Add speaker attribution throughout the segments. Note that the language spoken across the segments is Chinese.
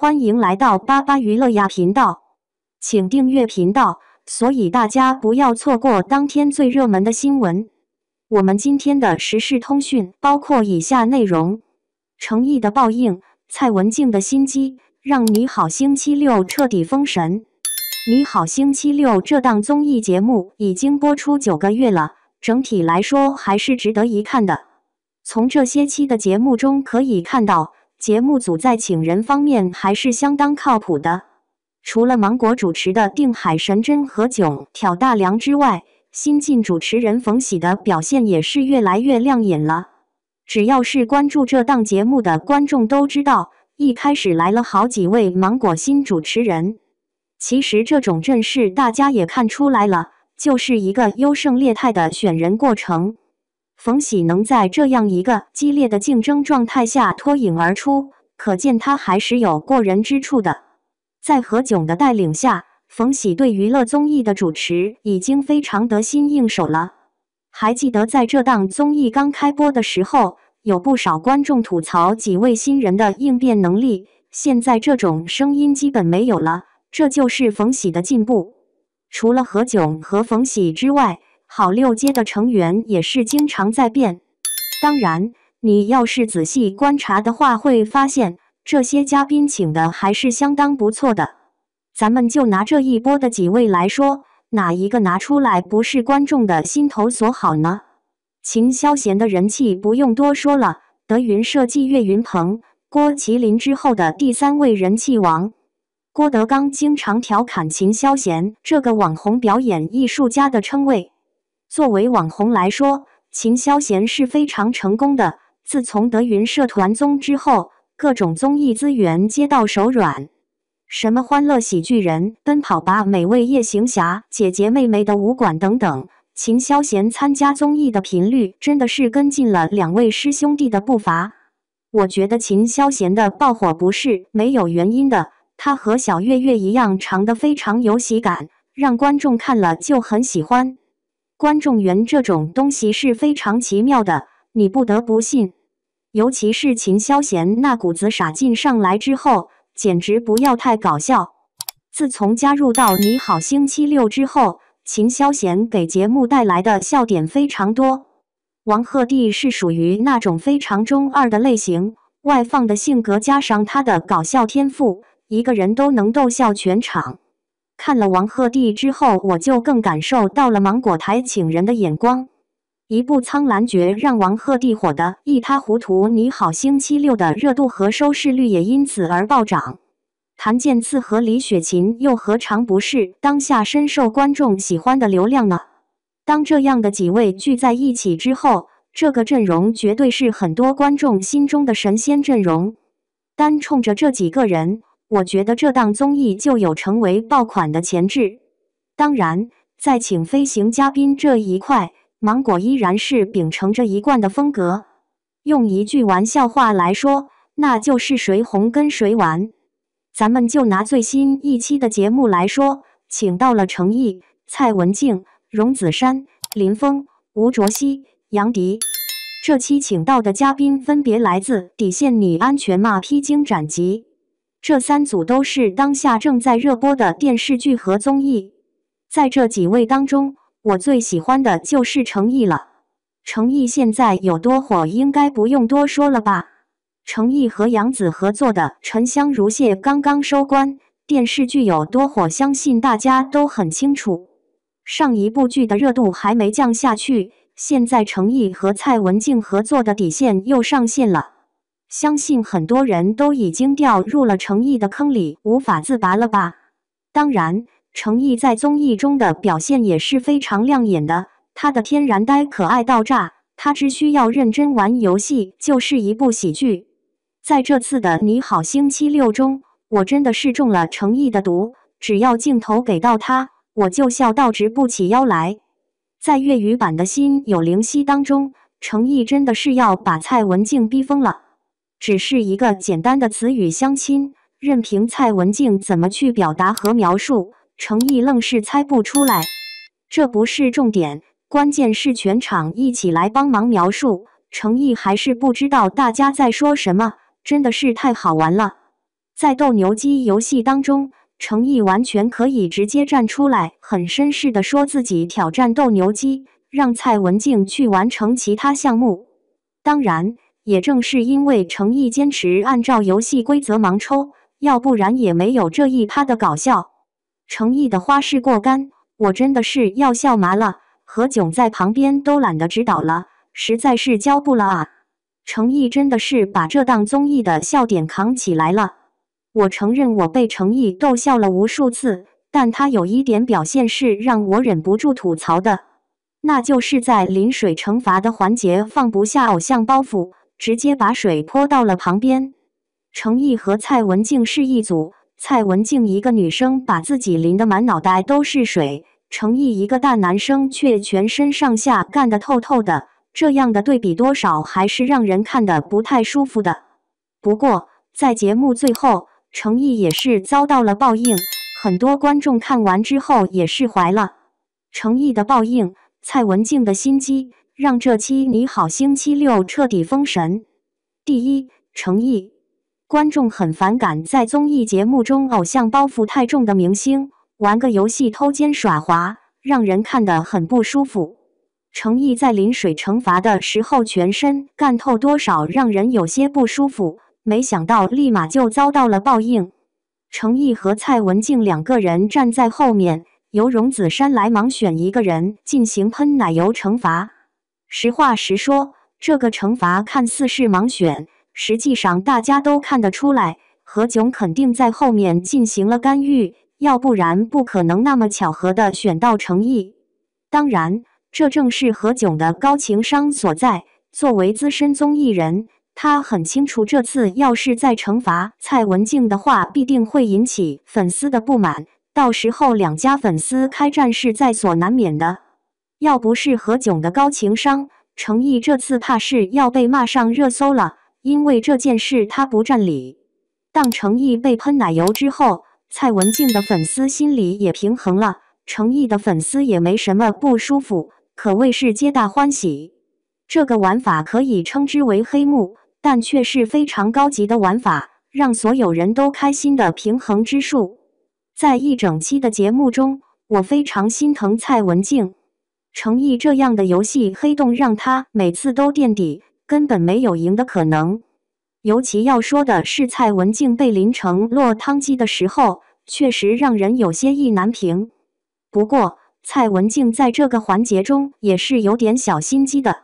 Speaker 1: 欢迎来到巴巴娱乐呀频道，请订阅频道，所以大家不要错过当天最热门的新闻。我们今天的时事通讯包括以下内容：诚意的报应，蔡文静的心机，让你好星期六彻底封神。你好星期六这档综艺节目已经播出9个月了，整体来说还是值得一看的。从这些期的节目中可以看到，节目组在请人方面还是相当靠谱的。除了芒果主持的定海神针何炅挑大梁之外，新晋主持人冯喜的表现也是越来越亮眼了。只要是关注这档节目的观众都知道，一开始来了好几位芒果新主持人。其实这种阵势大家也看出来了，就是一个优胜劣汰的选人过程。冯喜能在这样一个激烈的竞争状态下脱颖而出，可见他还是有过人之处的。在何炅的带领下，冯喜对娱乐综艺的主持已经非常得心应手了。还记得在这档综艺刚开播的时候，有不少观众吐槽几位新人的应变能力，现在这种声音基本没有了，这就是冯喜的进步。除了何炅和冯喜之外，好六街的成员也是经常在变。当然，你要是仔细观察的话，会发现这些嘉宾请的还是相当不错的。咱们就拿这一波的几位来说，哪一个拿出来不是观众的心头所好呢？秦霄贤的人气不用多说了，德云社继岳云鹏、郭麒麟之后的第3位人气王。郭德纲经常调侃秦霄贤这个网红表演艺术家的称谓。作为网红来说，秦霄贤是非常成功的。自从德云社团综之后，各种综艺资源接到手软，什么欢乐喜剧人、奔跑吧美味夜行侠、姐姐妹妹的武馆等等，秦霄贤参加综艺的频率真的是跟进了2位师兄弟的步伐。我觉得秦霄贤的爆火不是没有原因的，他和小岳岳一样长得非常有喜感，让观众看了就很喜欢。观众缘这种东西是非常奇妙的，你不得不信。尤其是秦霄贤那股子傻劲上来之后，简直不要太搞笑。自从加入到你好星期六之后，秦霄贤给节目带来的笑点非常多。王鹤棣是属于那种非常中二的类型，外放的性格加上他的搞笑天赋，一个人都能逗笑全场。看了王鹤棣之后，我就更感受到了芒果台请人的眼光。一部《苍兰诀》让王鹤棣火得一塌糊涂，你好星期六的热度和收视率也因此而暴涨。谭健次和李雪琴又何尝不是当下深受观众喜欢的流量呢？当这样的几位聚在一起之后，这个阵容绝对是很多观众心中的神仙阵容。单冲着这几个人，我觉得这档综艺就有成为爆款的潜质。当然，在请飞行嘉宾这一块，芒果依然是秉承着一贯的风格。用一句玩笑话来说，那就是谁红跟谁玩。咱们就拿最新一期的节目来说，请到了程毅、蔡文静、荣梓杉、林峰、吴卓羲、杨迪。这期请到的嘉宾分别来自底线你安全吗披荆斩棘。这3组都是当下正在热播的电视剧和综艺。在这几位当中，我最喜欢的就是程毅了。程毅现在有多火，应该不用多说了吧？程毅和杨紫合作的《沉香如屑》刚刚收官，电视剧有多火，相信大家都很清楚。上一部剧的热度还没降下去，现在程毅和蔡文静合作的《底线》又上线了。相信很多人都已经掉入了程毅的坑里，无法自拔了吧？当然，程毅在综艺中的表现也是非常亮眼的，他的天然呆可爱到炸，他只需要认真玩游戏就是一部喜剧。在这次的你好星期六中，我真的是中了程毅的毒，只要镜头给到他，我就笑到直不起腰来。在粤语版的心有灵犀当中，程毅真的是要把蔡文静逼疯了。只是一个简单的词语相亲，任凭蔡文静怎么去表达和描述，程毅愣是猜不出来。这不是重点，关键是全场一起来帮忙描述，程毅还是不知道大家在说什么，真的是太好玩了。在斗牛机游戏当中，程毅完全可以直接站出来，很绅士地说自己挑战斗牛机，让蔡文静去完成其他项目。当然，也正是因为程毅坚持按照游戏规则盲抽，要不然也没有这一趴的搞笑。程毅的花式过杆，我真的是要笑麻了，何炅在旁边都懒得指导了，实在是教不了啊。程毅真的是把这档综艺的笑点扛起来了。我承认我被程毅逗笑了无数次，但他有一点表现是让我忍不住吐槽的，那就是在淋水惩罚的环节放不下偶像包袱，直接把水泼到了旁边。程毅和蔡文静是一组，蔡文静一个女生把自己淋得满脑袋都是水，程毅一个大男生却全身上下干得透透的，这样的对比多少还是让人看得不太舒服的。不过在节目最后，程毅也是遭到了报应，很多观众看完之后也释怀了。程毅的报应，蔡文静的心机，让这期你好星期六彻底封神。第一，程毅，观众很反感在综艺节目中偶像包袱太重的明星玩个游戏偷奸耍滑，让人看得很不舒服。程毅在淋水惩罚的时候全身干透多少让人有些不舒服，没想到立马就遭到了报应。程毅和蔡文静两个人站在后面，由荣梓杉来盲选一个人进行喷奶油惩罚。实话实说，这个惩罚看似是盲选，实际上大家都看得出来，何炅肯定在后面进行了干预，要不然不可能那么巧合的选到程毅。当然，这正是何炅的高情商所在。作为资深综艺人，他很清楚这次要是再惩罚蔡文静的话，必定会引起粉丝的不满，到时候两家粉丝开战是在所难免的。要不是何炅的高情商，程毅这次怕是要被骂上热搜了，因为这件事他不占理。当程毅被喷奶油之后，蔡文静的粉丝心里也平衡了，程毅的粉丝也没什么不舒服，可谓是皆大欢喜。这个玩法可以称之为黑幕，但却是非常高级的玩法，让所有人都开心的平衡之术。在一整期的节目中，我非常心疼蔡文静。程毅这样的游戏黑洞让他每次都垫底，根本没有赢的可能。尤其要说的是蔡文静被淋成落汤鸡的时候，确实让人有些意难平。不过蔡文静在这个环节中也是有点小心机的。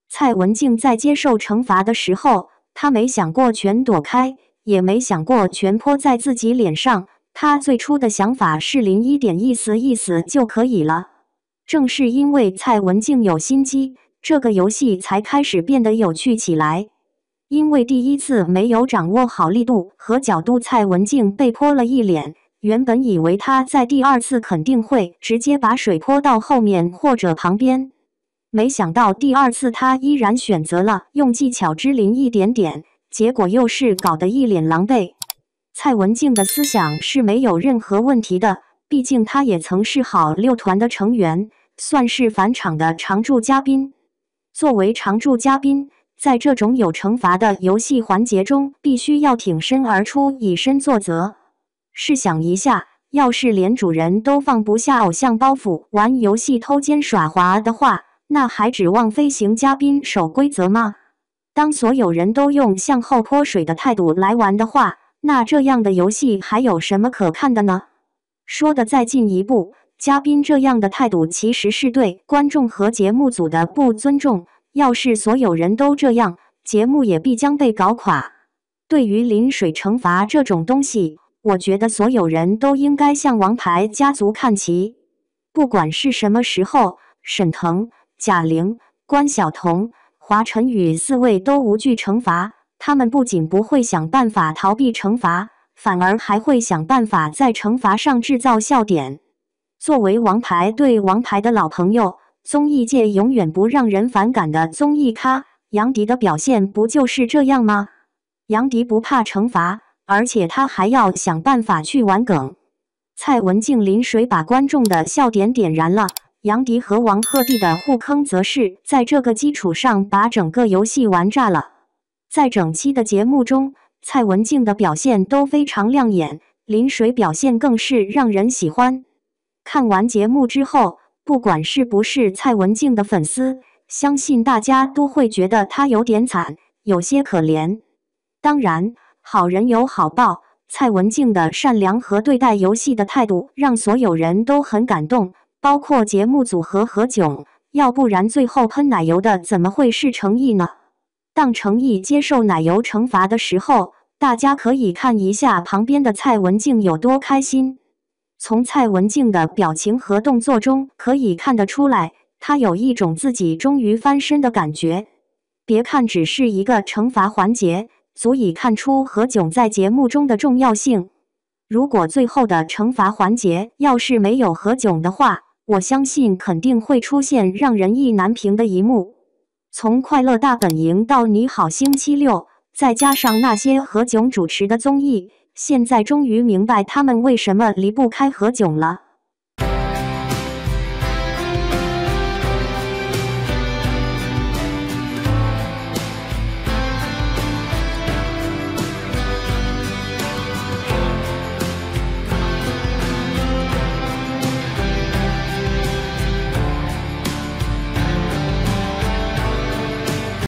Speaker 1: 蔡文静在接受惩罚的时候，她没想过全躲开，也没想过全泼在自己脸上，她最初的想法是淋一点意思意思就可以了。正是因为蔡文静有心机，这个游戏才开始变得有趣起来。因为第一次没有掌握好力度和角度，蔡文静被泼了一脸，原本以为她在第二次肯定会直接把水泼到后面或者旁边，没想到第二次她依然选择了用技巧只淋一点点，结果又是搞得一脸狼狈。蔡文静的思想是没有任何问题的，毕竟她也曾是好六团的成员，算是返场的常驻嘉宾。作为常驻嘉宾，在这种有惩罚的游戏环节中，必须要挺身而出，以身作则。试想一下，要是连主人都放不下偶像包袱，玩游戏偷奸耍滑的话，那还指望飞行嘉宾守规则吗？当所有人都用向后泼水的态度来玩的话，那这样的游戏还有什么可看的呢？说的再进一步，嘉宾这样的态度其实是对观众和节目组的不尊重。要是所有人都这样，节目也必将被搞垮。对于淋水惩罚这种东西，我觉得所有人都应该向王牌家族看齐。不管是什么时候，沈腾、贾玲、关晓彤、华晨宇四位都无惧惩罚，他们不仅不会想办法逃避惩罚，反而还会想办法在惩罚上制造笑点。作为王牌对王牌的老朋友，综艺界永远不让人反感的综艺咖杨迪的表现不就是这样吗？杨迪不怕惩罚，而且他还要想办法去玩梗。蔡文静淋水把观众的笑点点燃了，杨迪和王鹤棣的互坑则是在这个基础上把整个游戏玩炸了。在整期的节目中，蔡文静的表现都非常亮眼，临水表现更是让人喜欢。看完节目之后，不管是不是蔡文静的粉丝，相信大家都会觉得她有点惨，有些可怜。当然，好人有好报，蔡文静的善良和对待游戏的态度让所有人都很感动，包括节目组和何炅，要不然最后喷奶油的怎么会是程毅呢？当程毅接受奶油惩罚的时候，大家可以看一下旁边的蔡文静有多开心。从蔡文静的表情和动作中可以看得出来，她有一种自己终于翻身的感觉。别看只是一个惩罚环节，足以看出何炅在节目中的重要性。如果最后的惩罚环节要是没有何炅的话，我相信肯定会出现让人意难平的一幕。从快乐大本营到你好星期六，再加上那些何炅主持的综艺，现在终于明白他们为什么离不开何炅了。